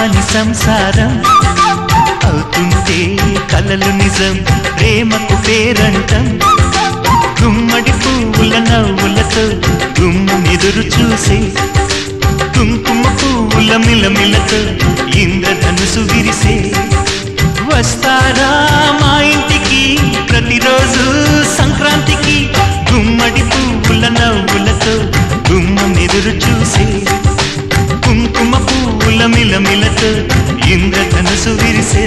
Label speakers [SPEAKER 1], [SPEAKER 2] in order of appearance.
[SPEAKER 1] కమ్మని సంసారం అవుతుంటే కలలు నిజం ప్రేమకు పేరంటం గుమ్మడి పువ్వుల నవ్వులతో గుమ్మెదురు చూసే కుంకుమ పువ్వుల మిలమిలతో ఇంద్రధనుసు విరిసే వస్తారా మా ఇంటికి ప్రతిరోజు సంక్రాంతికి గుమ్మడి పువ్వుల నవ్వులతో గుమ్మెదురు చూసే కుంకుమ పువ్వుల మిలమిలతో ఇంద్రధనుసు విరిసే